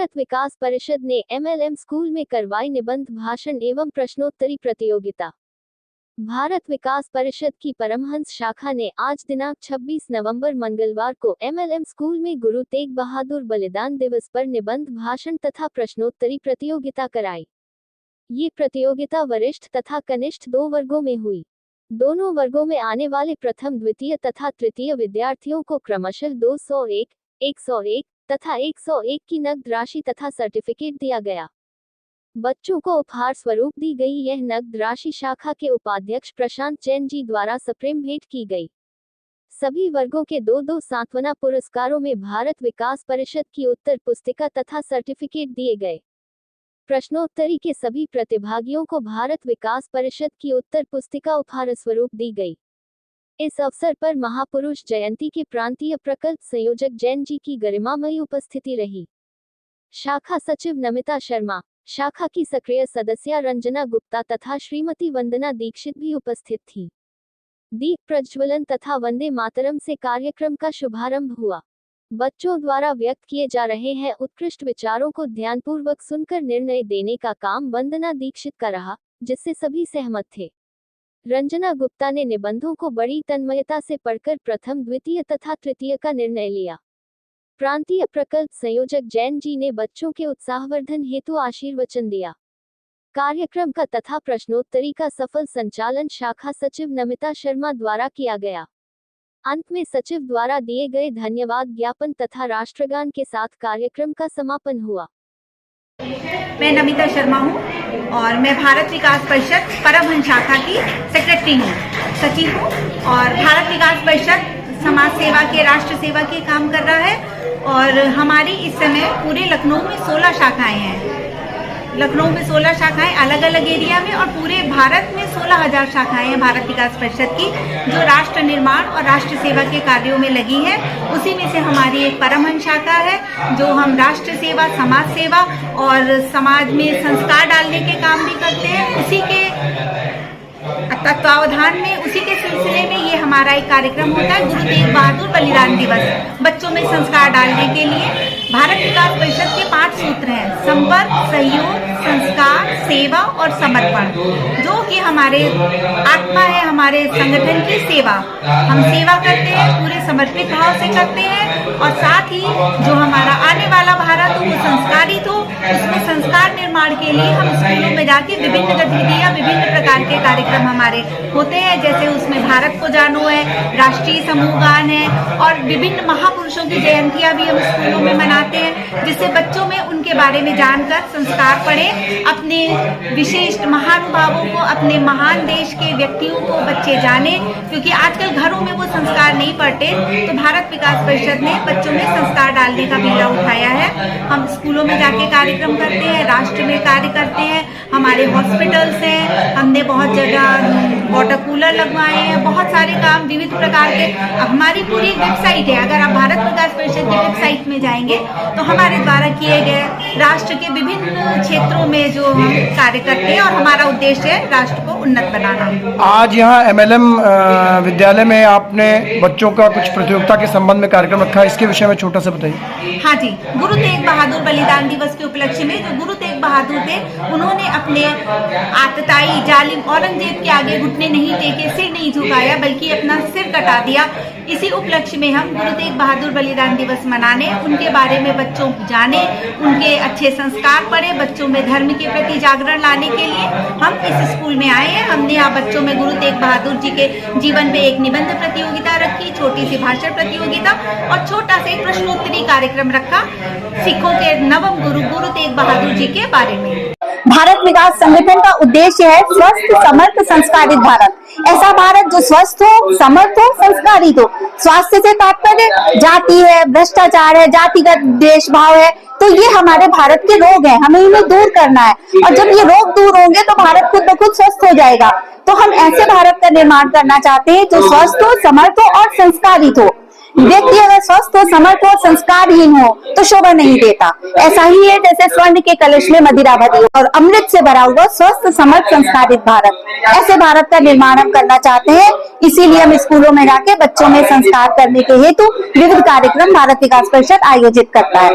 भारत विकास परिषद ने MLM school में करवाई निबंध भाषण एवं प्रश्नोत्तरी प्रतियोगिता। भारत विकास परिषद की परमहंस शाखा ने आज दिनांक 26 नवंबर मंगलवार को MLM स्कूल में गुरु तेग बहादुर बलिदान दिवस पर निबंध भाषण तथा प्रश्नोत्तरी प्रतियोगिता कराई। ये प्रतियोगिता वरिष्ठ तथा कनिष्ठ 2 वर्गों में हुई। दोनों वर्गों में आने वाले प्रथम, द्वितीय तथा तृतीय विद्यार्थियों को क्रमशः 201, 101 तथा 101 की नकद राशि तथा सर्टिफिकेट दिया गया। बच्चों को उपहार स्वरूप दी गई यह नकद राशि शाखा के उपाध्यक्ष प्रशांत जैन जी द्वारा सप्रेम भेंट की गई। सभी वर्गों के 2-2 सांत्वना पुरस्कारों में भारत विकास परिषद की उत्तर पुस्तिका तथा सर्टिफिकेट दिए गए। प्रश्नोत्तरी के सभी प्रतिभागियों को भारत विकास परिषद की उत्तर पुस्तिका उपहार स्वरूप दी गई। इस अवसर पर महापुरुष जयंती के प्रांतीय प्रकल्प संयोजक जैन जी की गरिमामयी उपस्थिति रही। शाखा सचिव नमिता शर्मा, शाखा की सक्रिय सदस्य रंजना गुप्ता तथा श्रीमती वंदना दीक्षित भी उपस्थित थी। दीप प्रज्वलन तथा वंदे मातरम से कार्यक्रम का शुभारंभ हुआ। बच्चों द्वारा व्यक्त किए जा रहे हैं उत्कृष्ट विचारों को ध्यानपूर्वक सुनकर निर्णय देने का काम वंदना दीक्षित का रहा, जिससे सभी सहमत थे। रंजना गुप्ता ने निबंधों को बड़ी तन्मयता से पढ़कर प्रथम, द्वितीय तथा तृतीय का निर्णय लिया। प्रांतीय प्रकल्प संयोजक जैन जी ने बच्चों के उत्साहवर्धन हेतु आशीर्वचन दिया। कार्यक्रम का तथा प्रश्नोत्तरी का सफल संचालन शाखा सचिव नमिता शर्मा द्वारा किया गया। अंत में सचिव द्वारा दिए गए धन्यवाद ज्ञापन तथा राष्ट्रगान के साथ कार्यक्रम का समापन हुआ। मैं नमिता शर्मा हूँ और मैं भारत विकास परिषद परमहंस शाखा की सेक्रेटरी हूँ, सचिव हूँ। और भारत विकास परिषद समाज सेवा के, राष्ट्र सेवा के काम कर रहा है और हमारी इस समय पूरे लखनऊ में 16 शाखाएं हैं। लखनऊ में 16 शाखाएं अलग अलग एरिया में और पूरे भारत में 16,000 शाखाएं हैं भारत विकास परिषद की, जो राष्ट्र निर्माण और राष्ट्र सेवा के कार्यों में लगी है। उसी में से हमारी एक परमहंस शाखा है, जो हम राष्ट्र सेवा, समाज सेवा और समाज में संस्कार डालने के काम भी करते हैं। उसी के तत्वावधान में, उसी के सिलसिले में ये हमारा एक कार्यक्रम होता है, गुरु तेग बहादुर बलिदान दिवस। बच्चों में संस्कार डालने के लिए भारत विकास परिषद के 5 सूत्र हैं: संपर्क, सहयोग, संस्कार, सेवा और समर्पण, जो कि हमारे आत्मा है हमारे संगठन की सेवा। हम सेवा करते हैं, पूरे समर्पित भाव से करते हैं और साथ ही जो हमारा आने वाला भारत हो वो संस्कारित हो, उसमें संस्कार निर्माण के लिए हम स्कूलों में जाके विभिन्न गतिविधियां, विभिन्न प्रकार के कार्यक्रम हमारे होते हैं। जैसे उसमें भारत को जानो है, राष्ट्रीय समूह गान है और विभिन्न महापुरुषों की जयंतियां भी हम स्कूलों में मनाते हैं, जिससे बच्चों में उनके बारे में जानकर संस्कार पढ़े, अपने विशिष्ट महानुभावों को, अपने महान देश के व्यक्तियों को बच्चे जाने, क्योंकि आजकल घरों में वो संस्कार नहीं पढ़ते। तो भारत विकास परिषद ने बच्चों में संस्कार डालने का बीड़ा उठाया है। हम स्कूलों में जाके कार्यक्रम करते हैं, राष्ट्र में कार्य करते हैं, हमारे हॉस्पिटल्स हैं, हमने बहुत जगह वाटर कूलर लगवाए हैं, बहुत सारे काम विविध प्रकार के। हमारी पूरी वेबसाइट है, अगर आप भारत विकास परिषद की वेबसाइट में जाएंगे तो हमारे द्वारा किए गए राष्ट्र के विभिन्न क्षेत्रों में जो हम कार्य करते हैं और हमारा उद्देश्य है राष्ट्र को उन्नत बनाना। आज यहाँ MLM विद्यालय में आपने बच्चों का कुछ प्रतियोगिता के संबंध में कार्यक्रम रखा है, इसके विषय में छोटा सा बताइए। हाँ जी, गुरु तेग बहादुर बलिदान दिवस के उपलक्ष्य में जो गुरु तेग बहादुर थे, उन्होंने अपने आतताई जालिम औरंगजेब के आगे घुटने नहीं टेके, सिर नहीं झुकाया, बल्कि अपना सिर कटा दिया। इसी उपलक्ष्य में हम गुरु तेग बहादुर बलिदान दिवस मनाने, उनके बारे में बच्चों जाने, उनके अच्छे संस्कार पढ़े, बच्चों में धर्म के प्रति जागरण लाने के लिए हम इस स्कूल में आए हैं। हमने यहाँ बच्चों में गुरु तेग बहादुर जी के जीवन में एक निबंध प्रतियोगिता रखी, छोटी सी भाषण प्रतियोगिता और छोटा सा एक प्रश्नोत्तरी कार्यक्रम रखा सिखों के नवम गुरु गुरु तेग बहादुर जी के बारे में। भारत विकास संगठन का उद्देश्य है स्वस्थ, समर्थ, संस्कारित भारत। ऐसा भारत जो स्वस्थ हो, समर्थ हो, संस्कारित हो। स्वास्थ्य से तात्पर्य जाति है, भ्रष्टाचार है, जातिगत द्वेषभाव है, तो ये हमारे भारत के रोग हैं, हमें इन्हें दूर करना है। और जब ये रोग दूर होंगे तो भारत खुद ब खुद स्वस्थ हो जाएगा। तो हम ऐसे भारत का निर्माण करना चाहते हैं जो स्वस्थ हो, समर्थ हो और संस्कारित हो। व्यक्ति अगर स्वस्थ हो, समर्थ हो, संस्कारहीन हो तो शोभा नहीं देता। ऐसा ही है जैसे स्वर्ण के कलश में मदिरा भरी और अमृत से भरा हुआ स्वस्थ, समर्थ, संस्कारित भारत। ऐसे भारत का निर्माण हम करना चाहते हैं। इसीलिए हम स्कूलों में जाके बच्चों में संस्कार करने के हेतु विविध कार्यक्रम भारत विकास परिषद आयोजित करता है।